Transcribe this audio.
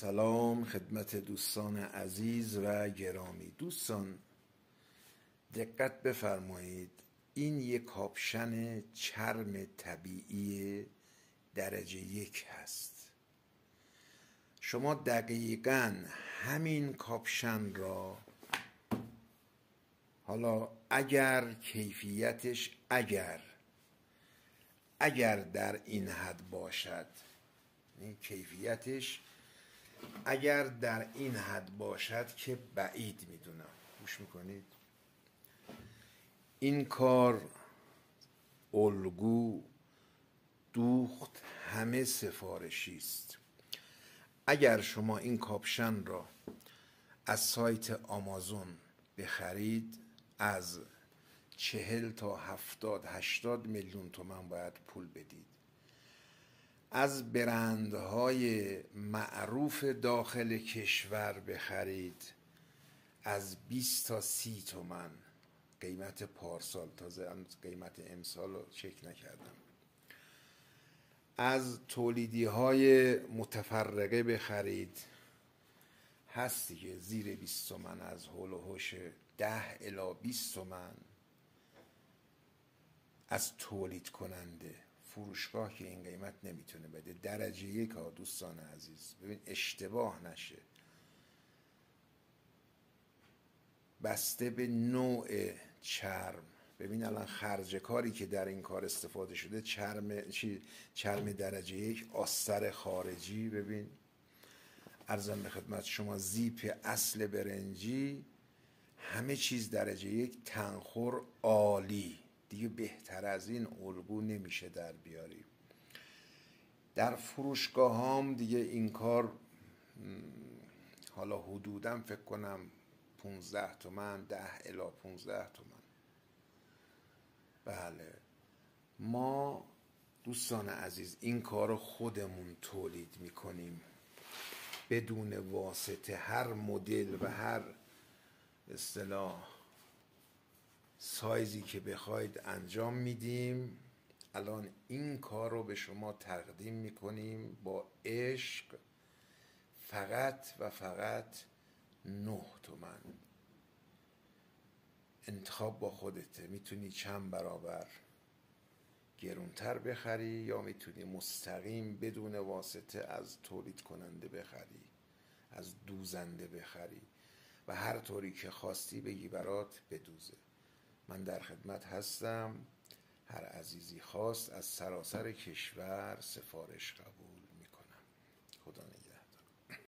سلام خدمت دوستان عزیز و گرامی. دوستان دقت بفرمایید، این یک کاپشن چرم طبیعی درجه 1 هست. شما دقیقاً همین کاپشن را، حالا اگر کیفیتش اگر در این حد باشد، این کیفیتش اگر در این حد باشد که بعید میدونم، گوش میکنید، این کار الگو دوخت همه سفارشی است. اگر شما این کاپشن را از سایت آمازون بخرید، از 40 تا 70-80 میلیون تومان باید پول بدید. از برندهای معروف داخل کشور بخرید، از 20 تا 30 تومان قیمت پارسال، تازه قیمت امسال رو چک نکردم. از تولیدی های متفرقه بخرید، هست دیگه، زیر 20 تومن، از هول و هوش 10 الی 20 تومن. از تولید کننده، فروشگاه که این قیمت نمیتونه بده. درجه 1 ها دوستان عزیز، ببین اشتباه نشه، بسته به نوع چرم. ببین الان خرج کاری که در این کار استفاده شده، چرم درجه 1، آستر خارجی، ببین عرضم به خدمت شما، زیپ اصل برنجی، همه چیز درجه 1، تنخور عالی. دیگه بهتر از این الگو نمیشه در بیاری. در فروشگاه هم دیگه این کار حالا حدوداً فکر کنم 15 تومن، 10 الی 15 تومن. بله، ما دوستان عزیز این کار رو خودمون تولید میکنیم بدون واسطه. هر مدل و هر اصطلاح سایزی که بخواید انجام میدیم. الان این کار رو به شما تقدیم میکنیم با عشق، فقط و فقط 9 تومن. انتخاب با خودته، میتونی چند برابر گرونتر بخری یا میتونی مستقیم بدون واسطه از تولید کننده بخری، از دوزنده بخری و هر طوری که خواستی بگی برات بدوزه. من در خدمت هستم. هر عزیزی خواست از سراسر کشور سفارش قبول میکنم. خدا نگهدار.